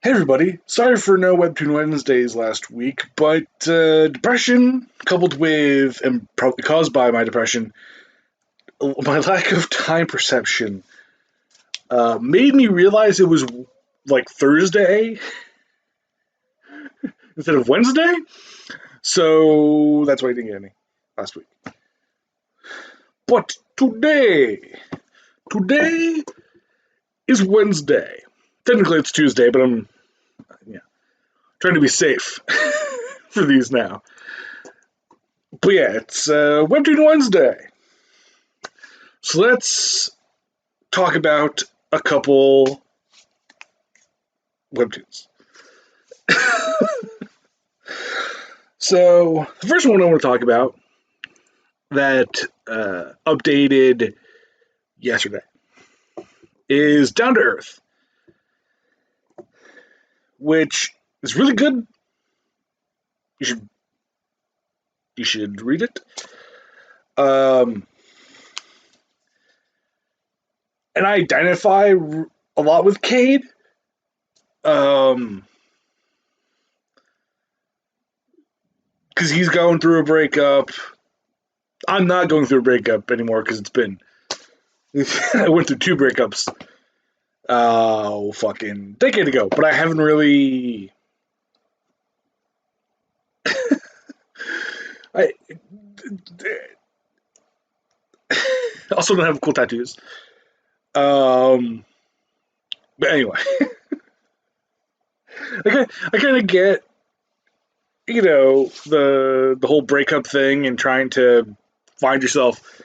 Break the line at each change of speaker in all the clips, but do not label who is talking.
Hey everybody, sorry for no Webtoon Wednesdays last week, but depression coupled with, and probably caused by my depression, my lack of time perception made me realize it was like Thursday instead of Wednesday, so that's why I didn't get any last week. But today is Wednesday. Technically it's Tuesday, but I'm trying to be safe for these now. But yeah, it's Webtoon Wednesday. So let's talk about a couple webtoons. So the first one I want to talk about that updated yesterday is Down to Earth, which is really good. You should read it. And I identify a lot with Cade. Because he's going through a breakup. I'm not going through a breakup anymore because it's been. I went through two breakups. Fucking decade ago, but I haven't really. I also don't have cool tattoos. But anyway, I kind of get, the whole breakup thing and trying to find yourself.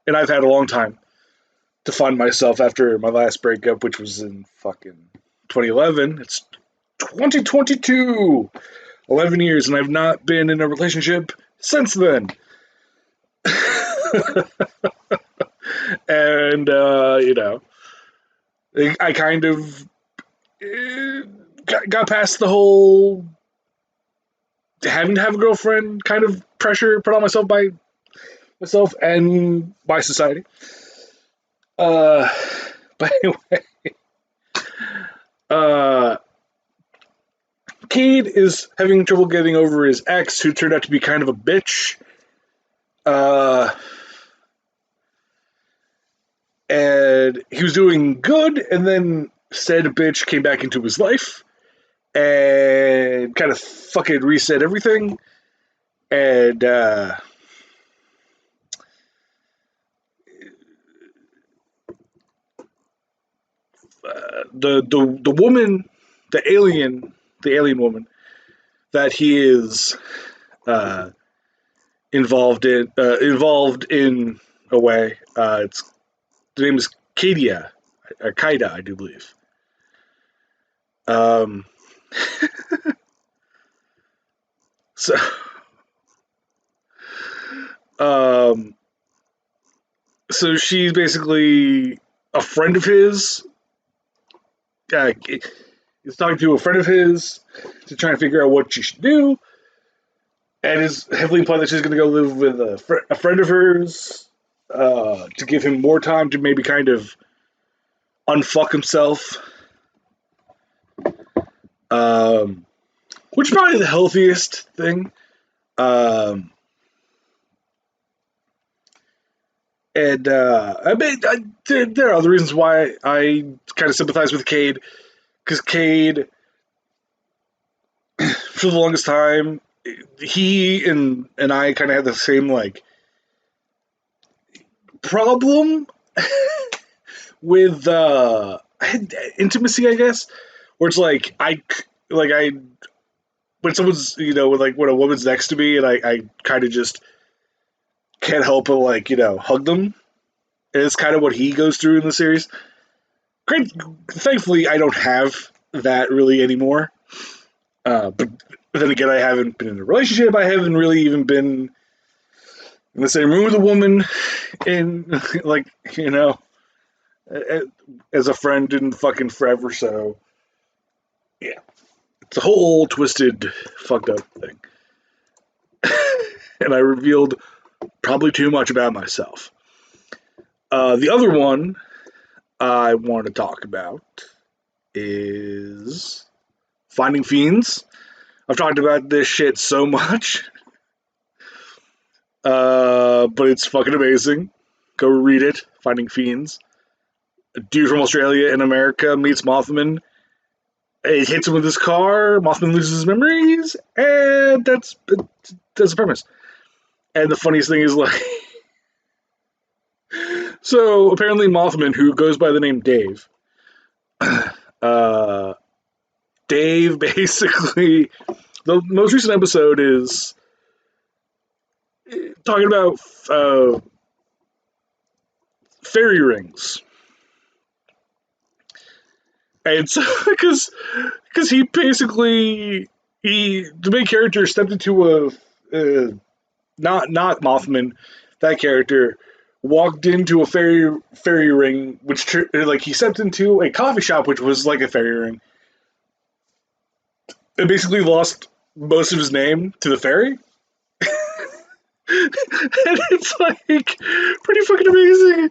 And I've had a long time to find myself after my last breakup, which was in fucking 2011. It's 2022, 11 years, and I've not been in a relationship since then. And I kind of got past the whole having to have a girlfriend kind of pressure put on myself by myself and by society. But anyway, Cade is having trouble getting over his ex, who turned out to be kind of a bitch. And he was doing good, and then said bitch came back into his life and kind of fucking reset everything. And the woman, the alien woman that he is involved in a way. It's the name is Kadia, or Kaida, I do believe. So, so she's basically a friend of his. He's talking to a friend of his to try and figure out what she should do, and is heavily implied that she's going to go live with a friend of hers to give him more time to maybe kind of unfuck himself. Which is probably the healthiest thing. And I mean, there are other reasons why I kind of sympathize with Cade, because Cade, for the longest time, he and I kind of had the same like problem with intimacy, I guess, where it's like I when someone's when a woman's next to me and I kind of just can't help but hug them. And it's kind of what he goes through in the series. Great, thankfully I don't have that really anymore. But then again, I haven't been in a relationship. I haven't really even been in the same room with a woman in as a friend in fucking forever. So yeah, it's a whole twisted, fucked up thing. And I revealed probably too much about myself. The other one I want to talk about is Finding Fiends. I've talked about this shit so much, but it's fucking amazing. Go read it. Finding Fiends. A dude from Australia in America meets Mothman. It hits him with his car. Mothman loses his memories, and that's the premise. And the funniest thing is, like, so apparently Mothman, who goes by the name Dave, uh, Dave basically, the most recent episode is talking about fairy rings. And so, because he basically, the main character stepped into not Mothman, that character walked into a fairy ring, which, like, he stepped into a coffee shop, which was like a fairy ring, and basically lost most of his name to the fairy. And it's like pretty fucking amazing.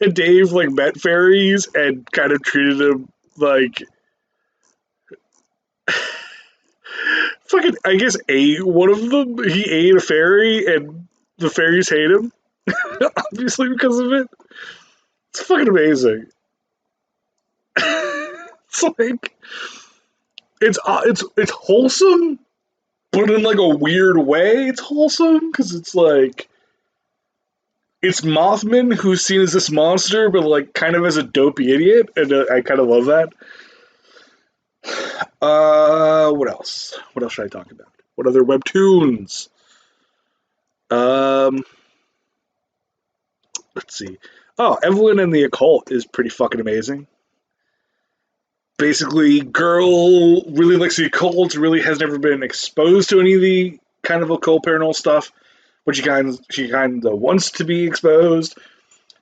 And Dave, like, met fairies and kind of treated them like fucking, I guess, ate one of them. He ate a fairy, and the fairies hate him, obviously because of it. It's fucking amazing. It's like it's wholesome, but in like a weird way. It's wholesome because it's like it's Mothman who's seen as this monster, but like kind of as a dopey idiot, and I kind of love that. What else? What else should I talk about? What other webtoons? Let's see. Oh, Evelyn and the Occult is pretty fucking amazing. Basically, girl really likes the occult, really has never been exposed to any of the kind of occult paranormal stuff, but she kind of wants to be exposed.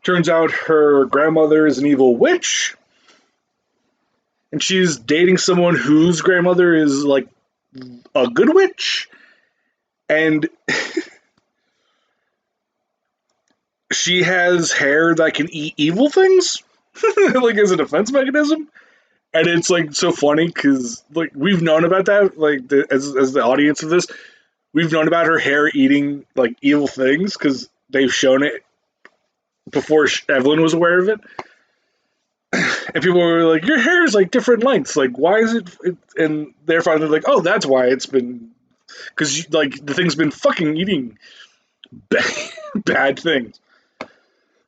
Turns out her grandmother is an evil witch, and she's dating someone whose grandmother is like a good witch, and she has hair that can eat evil things, like as a defense mechanism. And it's like so funny because like we've known about that, like as the audience of this, we've known about her hair eating like evil things because they've shown it before Evelyn was aware of it. And people were like, "Your hair is like different lengths. Like, why is it?" And they're finally like, "Oh, that's why it's been because like the thing's been fucking eating bad things."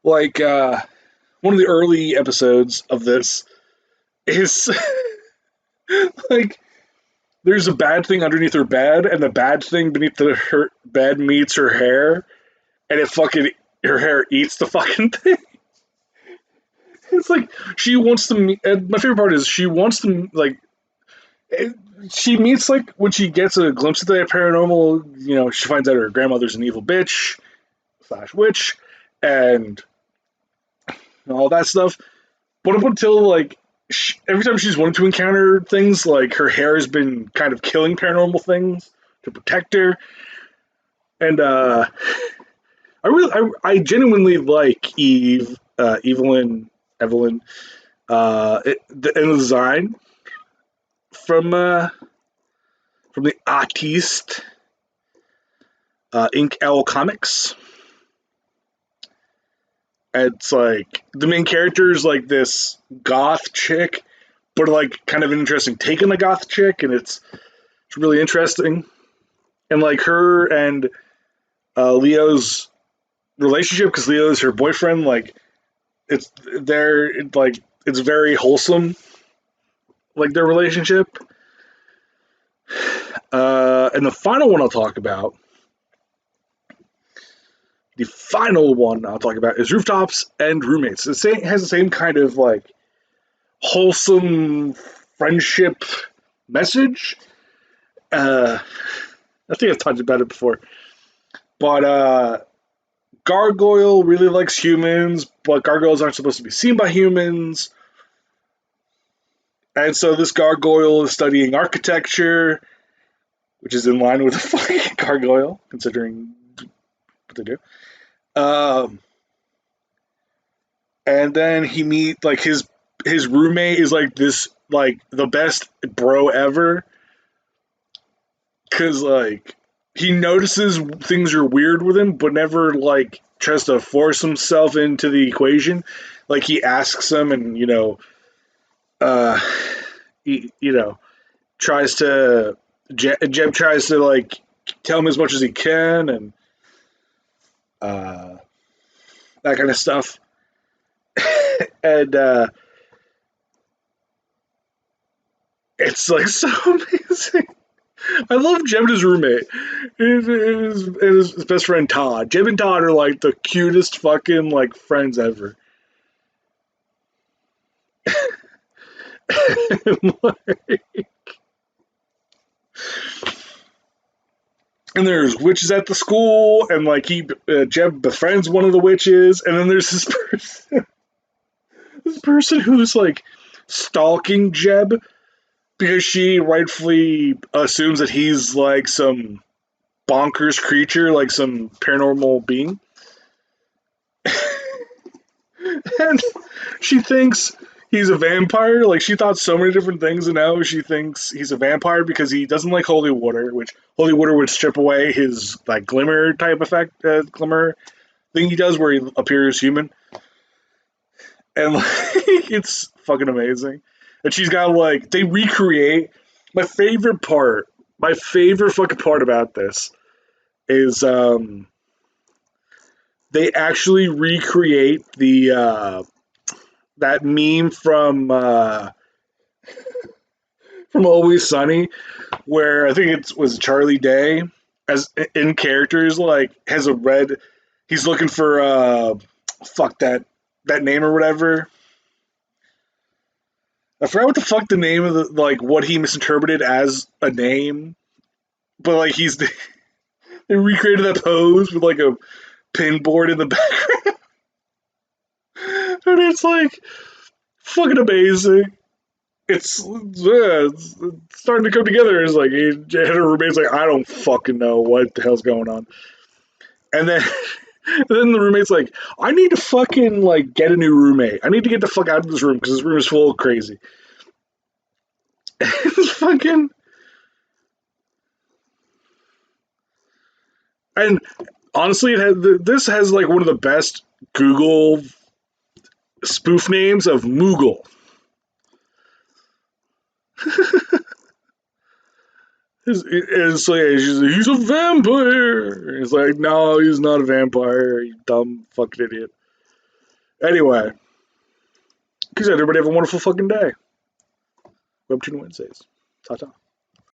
Like one of the early episodes of this is like there's a bad thing underneath her bed, and the bad thing beneath her bed meets her hair, and it fucking her hair eats the fucking thing. It's like she wants to meet. And my favorite part is she wants to like. She meets like when she gets a glimpse of the paranormal. You know, she finds out her grandmother's an evil bitch / witch, and all that stuff. But up until like every time she's wanted to encounter things, like her hair has been kind of killing paranormal things to protect her. And I genuinely like Evelyn, and the design from the artiste Ink L Comics. It's like the main character is like this goth chick, but like kind of an interesting take on the goth chick, and it's really interesting. And like her and Leo's relationship, because Leo is her boyfriend, like it's very wholesome, like their relationship. And the final one I'll talk about is Rooftops and Roommates. It has the same kind of like wholesome friendship message. I think I've talked about it before, but Gargoyle really likes humans, but gargoyles aren't supposed to be seen by humans. And so this gargoyle is studying architecture, which is in line with a fucking gargoyle, considering what they do. And then he meets like his his roommate is like this, like the best bro ever, because like he notices things are weird with him, but never like tries to force himself into the equation. Like he asks him, and uh, you know, tries to Jeb tries to like tell him as much as he can, and uh, that kind of stuff. And it's like so amazing. I love Jeb and his roommate. His best friend Todd. Jeb and Todd are like the cutest fucking like friends ever. And there's witches at the school, and like Jeb befriends one of the witches, and then there's this person who's like stalking Jeb because she rightfully assumes that he's like some bonkers creature, like some paranormal being. And she thinks he's a vampire. Like she thought so many different things, and now she thinks he's a vampire because he doesn't like holy water, which holy water would strip away his like glimmer type effect, glimmer thing he does where he appears human. And like it's fucking amazing. And she's got like they recreate my favorite part. My favorite fucking part about this is they actually recreate the that meme from Always Sunny, where I think it was Charlie Day as in characters like has a red. He's looking for fuck that name or whatever. I forgot what the fuck the name of the like what he misinterpreted as a name, but like they recreated that pose with like a pin board in the background, and it's like fucking amazing. It's starting to come together. It's like he and her roommate's like, I don't fucking know what the hell's going on, and then then the roommate's like, I need to fucking like get a new roommate. I need to get the fuck out of this room because this room is full of crazy. It's fucking and honestly, this has like one of the best Google spoof names of Moogle. It's like he's a vampire. It's like no, he's not a vampire. You dumb fucking idiot. Anyway, because everybody have a wonderful fucking day. Webtoon Wednesdays. Ta ta.